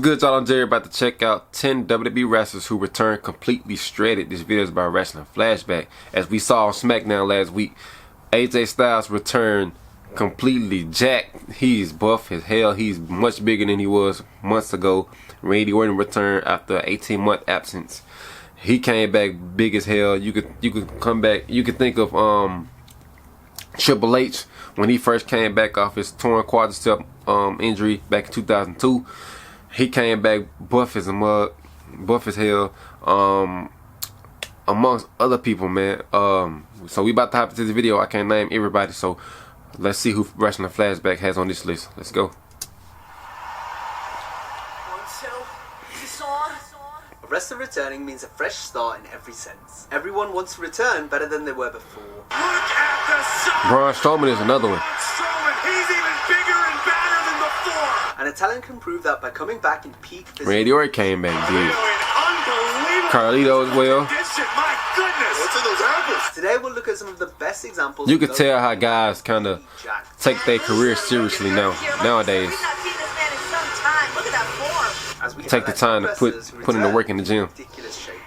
good, y'all? I'm Jerry, about to check out 10 WWE wrestlers who returned completely shredded. This video is about Wrestling Flashback. As we saw on SmackDown last week, AJ Styles returned completely jacked. He's buff as hell. He's much bigger than he was months ago. Randy Orton returned after an 18-month absence. He came back big as hell. You could come back. You could think of Triple H when he first came back off his torn quadricep injury back in 2002. He came back buff as a mug, buff as hell, amongst other people, man. So we about to hop into this video. I can't name everybody, so let's see who Wrestling Flashback has on this list. Let's go. A wrestler returning means a fresh start in every sense. Everyone wants to return better than they were before. Look at the size. Braun Strowman is another one. He's even bigger and badder than before. And a talent can prove that by coming back in peak physical. Randy Orton came back big. Unbelievable. Carlito as well. My goodness. What's in those apples? Today we'll look at some of the best examples. You could tell how guys kind of take their career seriously nowadays. Take the time to put in the work in the gym.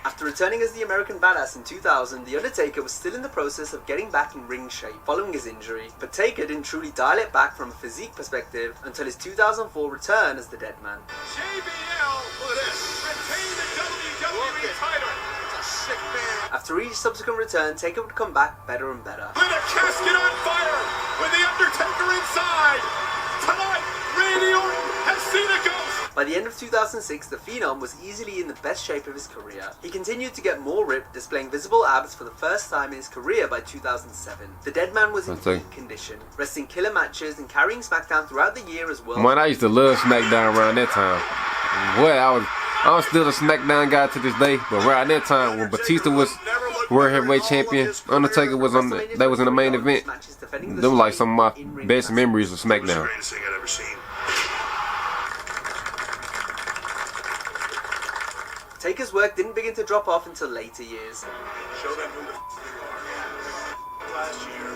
After returning as the American Badass in 2000, The Undertaker was still in the process of getting back in ring shape following his injury, but Taker didn't truly dial it back from a physique perspective until his 2004 return as the Dead Man. JBL, look at this. Retain the WWE title. That's a sick man. After each subsequent return, Taker would come back better and better. With a casket on fire, with the Undertaker inside. Tonight, Randy Orton has seen a ghost. By the end of 2006, the Phenom was easily in the best shape of his career. He continued to get more ripped, displaying visible abs for the first time in his career by 2007. The Dead Man was in peak condition, wrestling killer matches and carrying SmackDown throughout the year as well. Man, I used to love SmackDown around that time. Boy, I was still a SmackDown guy to this day, but around that time when Batista was World Heavyweight Champion, Undertaker was on that was in the main event. Them were like some of my best memories of SmackDown. Taker's work didn't begin to drop off until later years. Show them who the you are. Last year,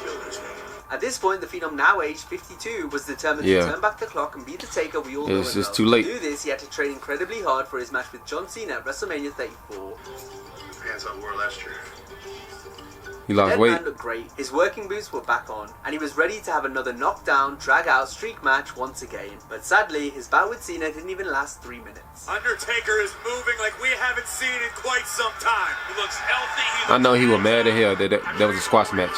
killed his name. At this point, the Phenom, now aged 52, was determined to turn back the clock and beat the Taker we all know. It's just too late. To do this, he had to train incredibly hard for his match with John Cena at WrestleMania 34. The pants I wore last year. He lost weight. Dead Man looked great, his working boots were back on, and he was ready to have another knockdown, drag-out streak match once again. But sadly, his bout with Cena didn't even last 3 minutes. Undertaker is moving like we haven't seen in quite some time. He looks healthy. I know he was mad as hell that was a squash match.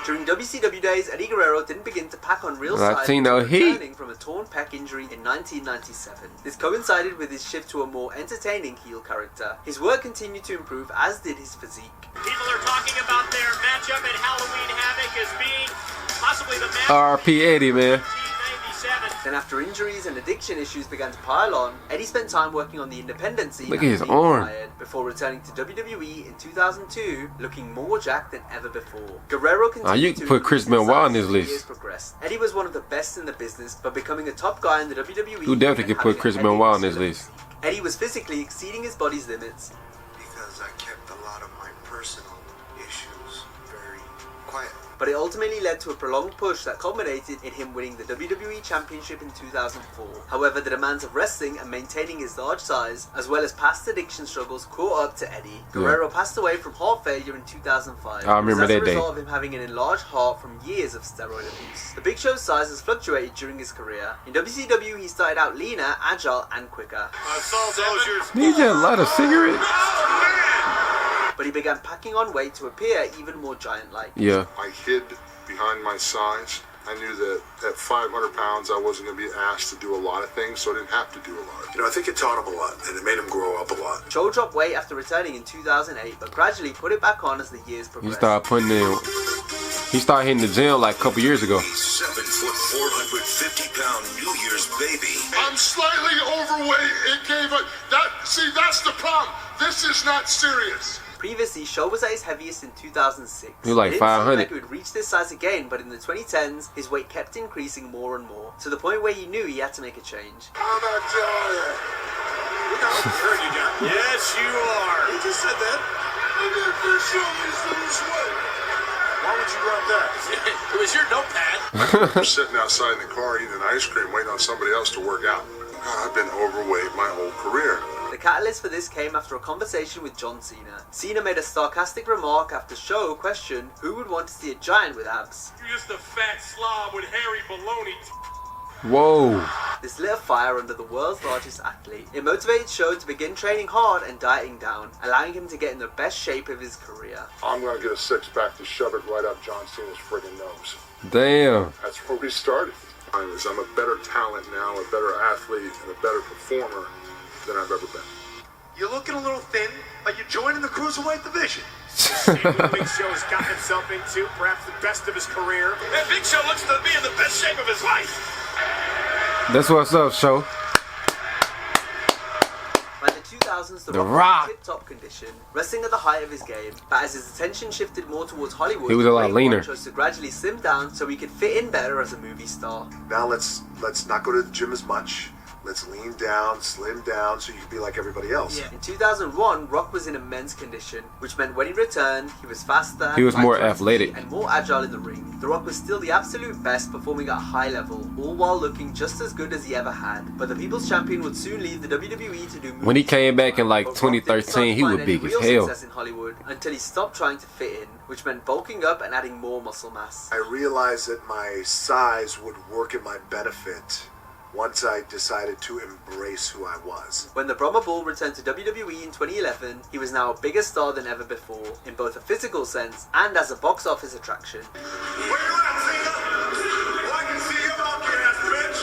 During WCW days, Eddie Guerrero didn't begin to pack on real size Latino until heat. returning from a torn pec injury in 1997. This coincided with his shift to a more entertaining heel character. His work continued to improve, as did his physique. People are talking about their matchup at Halloween Havoc as being possibly the match. R.P. Eddie, man. Then after injuries and addiction issues began to pile on, Eddie spent time working on the independent scene. Look at his arm. Before returning to WWE in 2002, looking more jacked than ever before. Guerrero continued you can put Chris Benoit on this list. Eddie was one of the best in the business, but becoming a top guy in the WWE. You definitely could put Chris Benoit on this list. Eddie was physically exceeding his body's limits. Because I kept a lot of my personal issues very quiet. But it ultimately led to a prolonged push that culminated in him winning the WWE Championship in 2004. However, the demands of wrestling and maintaining his large size, as well as past addiction struggles, caught up to Eddie. Guerrero passed away from heart failure in 2005. I remember that day. As a result of him having an enlarged heart from years of steroid abuse. The Big Show's size has fluctuated during his career. In WCW, he started out leaner, agile, and quicker. He just a lot of cigarettes. But he began packing on weight to appear even more giant-like. Yeah. I hid behind my size. I knew that at 500 pounds I wasn't going to be asked to do a lot of things, so I didn't have to do a lot. You know, I think it taught him a lot, and it made him grow up a lot. Joe dropped weight after returning in 2008, but gradually put it back on as the years progressed. He started hitting the gym like a couple years ago. 7 foot, 450 pound New Year's baby. I'm slightly overweight. It gave a... that's the problem. This is not serious. Previously, Shaw was at his heaviest in 2006. He was like 500. It didn't seem like he would reach this size again, but in the 2010s, his weight kept increasing more and more, to the point where he knew he had to make a change. I'm not telling you. Heard you, John. Yes, you are. He just said that. Look at this show, lose weight. Why would you run that? It was your notepad. I'm sitting outside in the car eating ice cream, waiting on somebody else to work out. I've been overweight my whole career. The catalyst for this came after a conversation with John Cena. Cena made a sarcastic remark after Show questioned who would want to see a giant with abs. You're just a fat slob with hairy baloney. Whoa. This lit a fire under the world's largest athlete. It motivated Show to begin training hard and dieting down, allowing him to get in the best shape of his career. I'm going to get a six-pack to shove it right up John Cena's friggin' nose. Damn. That's where we started. I'm a better talent now, a better athlete, and a better performer than I've ever been. You're looking a little thin. Are you joining the cruiserweight division? Big Show has gotten himself into perhaps the best of his career. And Big Show looks to be in the best shape of his life. That's what's up, Show. By the 2000s, The Rock was in tip-top condition, wrestling at the height of his game. But as his attention shifted more towards Hollywood, he was a lot leaner. He chose to gradually slim down so he could fit in better as a movie star. Now let's not go to the gym as much. Let's lean down, slim down, so you can be like everybody else. In 2001, Rock was in immense condition, which meant when he returned, he was faster, he was more lighter athletic, and more agile in the ring. The Rock was still the absolute best, performing at a high level, all while looking just as good as he ever had. But the People's Champion would soon leave the WWE to do movies. When he came back in like 2013, he was big as hell. In Hollywood until he stopped trying to fit in, which meant bulking up and adding more muscle mass. I realized that my size would work in my benefit once I decided to embrace who I was. When the Brahma Bull returned to WWE in 2011, he was now a bigger star than ever before, in both a physical sense and as a box office attraction. Where you at, Cena? Well, I can see you out there, bitch.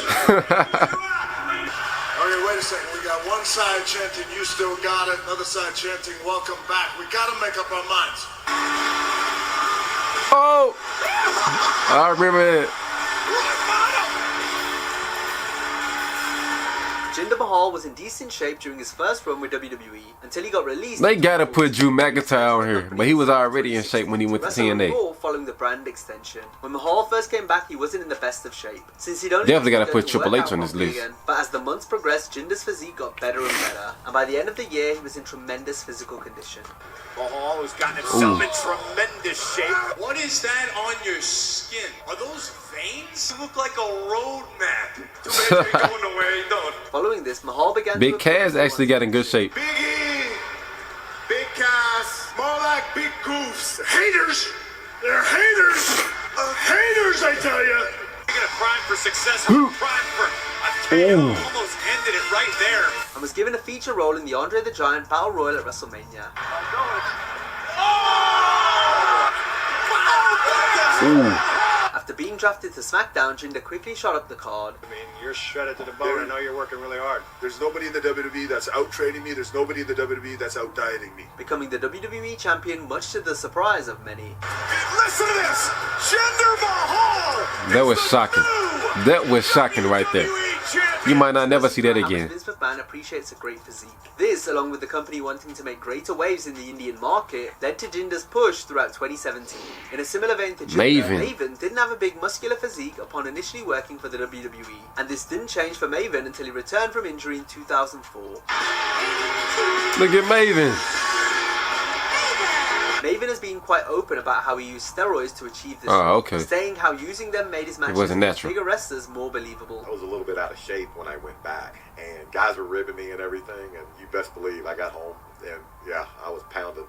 Okay, wait a second. We got one side chanting, "You still got it," another side chanting, "Welcome back." We gotta make up our minds. Oh! I remember it. Jinder Mahal was in decent shape during his first run with WWE until he got released. They gotta put Drew McIntyre on here, but he was already in shape when he went to TNA. Following the brand extension. When Mahal first came back, he wasn't in the best of shape. Since he'd only Definitely gotta begun put to Triple work H on out this list. again. But as the months progressed, Jinder's physique got better and better, and by the end of the year, he was in tremendous physical condition. Mahal has gotten himself in tremendous shape. What is that on your skin? Are those veins? You look like a road map. Too bad you ain't going nowhere, you don't. Following this, Mahal began Big to Cass actually got in good shape. Big E, Big Cass, more like Big Goofs. Haters! They're haters! Haters, I tell you! You're gonna crime for success, crime for a KO. Almost ended it right there. and was given a feature role in the Andre the Giant Battle Royal at WrestleMania. After being drafted to SmackDown, Jinder quickly shot up the card. I mean, you're shredded to the bone. I know you're working really hard. There's nobody in the WWE that's out trading me. There's nobody in the WWE that's out dieting me. Becoming the WWE champion, much to the surprise of many. Listen to this! Jinder Mahal! That was shocking. That was shocking right there. You might not never see that again. Vince McMahon appreciates a great physique. This, along with the company wanting to make greater waves in the Indian market, led to Jinder's push throughout 2017. In a similar vein to Jinder, Maven didn't have a big muscular physique upon initially working for the WWE, and this didn't change for Maven until he returned from injury in 2004. Look at Maven. Maven has been quite open about how he used steroids to achieve this, saying how using them made his matches with bigger wrestlers more believable. I was a little bit out of shape when I went back, and guys were ribbing me and everything, and you best believe I got home, and yeah, I was pounding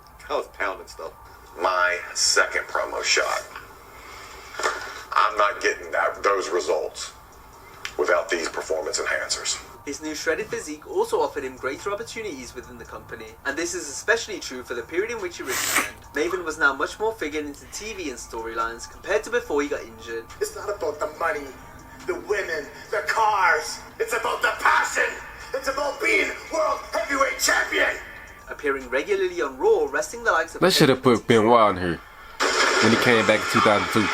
stuff. My second promo shot. I'm not getting those results without these performance enhancers. His new shredded physique also offered him greater opportunities within the company, and this is especially true for the period in which he returned. Maven was now much more figured into TV and storylines compared to before he got injured. It's not about the money, the women, the cars. It's about the passion. It's about being World Heavyweight Champion. Appearing regularly on Raw, wrestling the likes of... They should have put Benoit in here when he came back in 2002.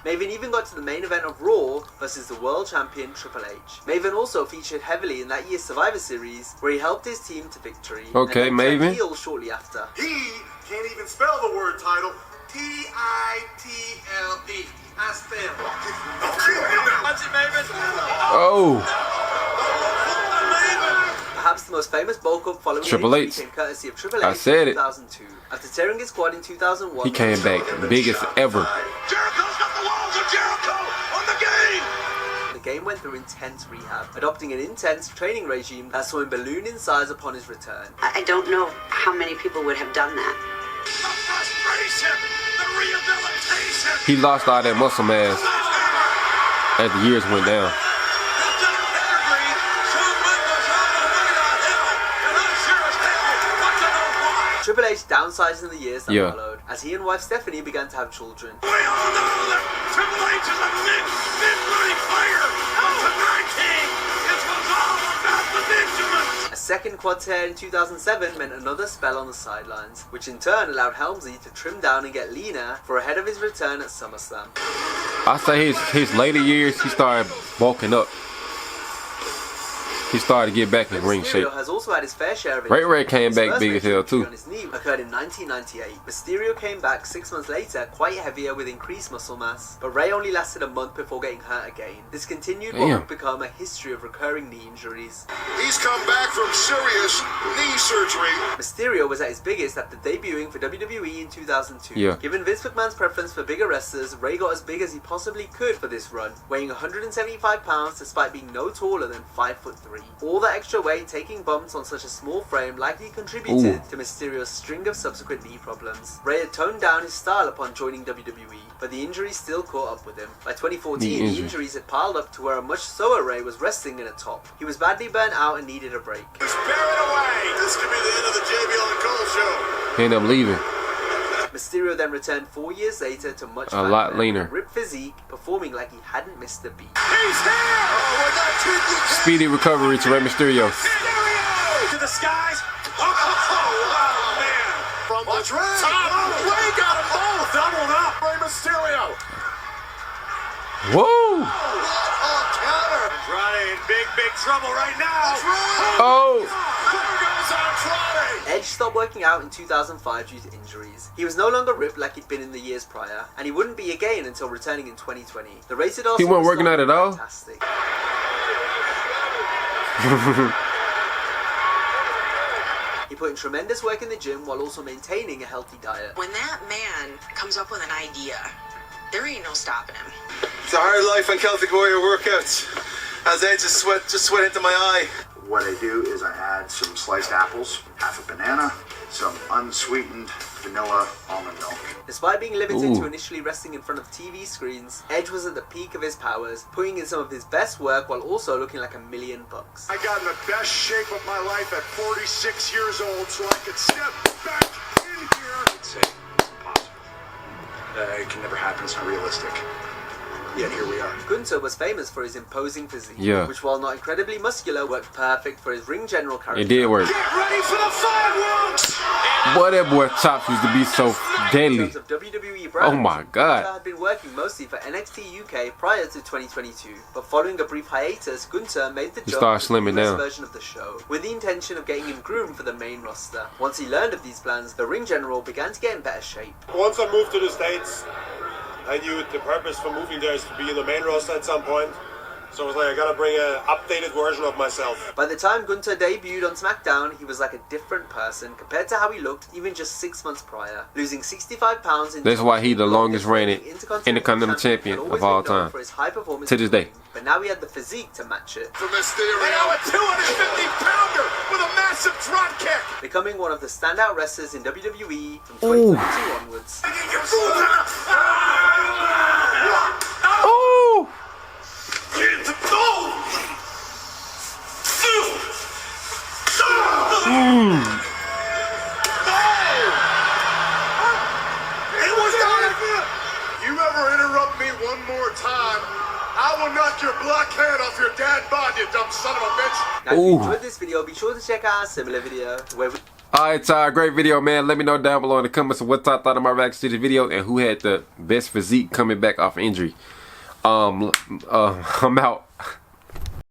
Maven even got to the main event of Raw versus the world champion Triple H. Maven also featured heavily in that year's Survivor Series, where he helped his team to victory. Okay, and Maven. Heel shortly after. He can't even spell the word title. Title. I spell. Watch it, Maven. Oh. Perhaps the most famous bulk up following Triple the H. injury came courtesy of Triple H I said in it. 2002. After tearing his quad in 2001, He came back biggest ever. Jericho's got the walls of Jericho on the game. the game went through intense rehab, adopting an intense training regime that saw him balloon in size upon his return. I don't know how many people would have done that. The frustration, the rehabilitation. He lost all that muscle mass as the years went down. Triple H downsized in the years that Yeah. followed, as he and wife Stephanie began to have children. We all know that Triple H is a mid-running player, but tonight, King, it was all about the Benjamin. A second quad tear in 2007 meant another spell on the sidelines, which in turn allowed Helmsley to trim down and get leaner for ahead of his return at SummerSlam. I say his later years, he started bulking up. He started to get back in ring shape. Mysterio has also had his fair share of Ray injuries. came His back first big as hell, injury too. on his knee occurred in 1998. Mysterio came back 6 months later, quite heavier with increased muscle mass. But Ray only lasted a month before getting hurt again. This continued what Damn. would become a history of recurring knee injuries. He's come back from serious knee surgery. Mysterio was at his biggest after debuting for WWE in 2002. Yeah. Given Vince McMahon's preference for bigger wrestlers, Ray got as big as he possibly could for this run, weighing 175 pounds despite being no taller than 5'3". All that extra weight taking bumps on such a small frame likely contributed to Mysterio's string of subsequent knee problems. Ray had toned down his style upon joining WWE, but the injuries still caught up with him. By 2014, the injuries had piled up to where a much slower Ray was wrestling in a top. He was badly burnt out and needed a break. He's buried away. This could be the end of the JBL and Cole show. He ended up leaving. Mysterio then returned 4 years later to much A lot fatter, leaner. ripped physique, performing like he hadn't missed a beat. He's here. Oh, we're not too Speedy recovery to Rey Mysterio. to the skies. Oh, wow, man. From the top. Ray got them both. Doubled up. Rey Mysterio. Whoa! Andrade in big trouble right now. Oh! There goes Andrade. Edge stopped working out in 2005 due to injuries. He was no longer ripped like he'd been in the years prior, and he wouldn't be again until returning in 2020. The rated He wasn't working out at all? Fantastic. He put in tremendous work in the gym while also maintaining a healthy diet. When that man comes up with an idea, there ain't no stopping him. It's a hard life on Celtic Warrior workouts. As I just sweat into my eye. What I do is I add some sliced apples, half a banana, some unsweetened vanilla almond milk. Despite being limited to Ooh. initially wrestling in front of TV screens, Edge was at the peak of his powers, putting in some of his best work while also looking like $1 million. I got in the best shape of my life at 46 years old so I could step back in here. I'd say it's impossible. It can never happen. It's not realistic. Yet here we are. Gunther was famous for his imposing physique, Yeah. which while not incredibly muscular, worked perfect for his ring general character. It did work. Get ready for the fireworks. Boy, that boy chops used to be so In deadly. terms of WWE brands, Oh my God. Gunther had been working mostly for NXT UK prior to 2022, but following a brief hiatus, Gunther made the He jump started to the slimming US down. version of the show, with the intention of getting him groomed for the main roster. Once he learned of these plans, the ring general began to get in better shape. Once I moved to the States, I knew the purpose for moving there is to be in the main roster at some point. So I was like, I gotta bring an updated version of myself. By the time Gunther debuted on SmackDown, he was like a different person compared to how he looked even just 6 months prior, losing 65 pounds in That's why he the longest reigning Intercontinental Champion and of always all been known time. for his high performance To this day. But now he had the physique to match it, For And now Mysterio. a 250-pounder with a massive drop kick. becoming one of the standout wrestlers in WWE from 2022 onwards. Oh! You ever interrupt me one more time, I will knock your black head off your dad bod, you dumb son of a bitch. Now, if you Ooh. enjoyed this video, be sure to check out a similar video where we Alright, Ty, great video, man. Let me know down below in the comments of what Ty thought of my reaction to the video and who had the best physique coming back off injury. I'm out.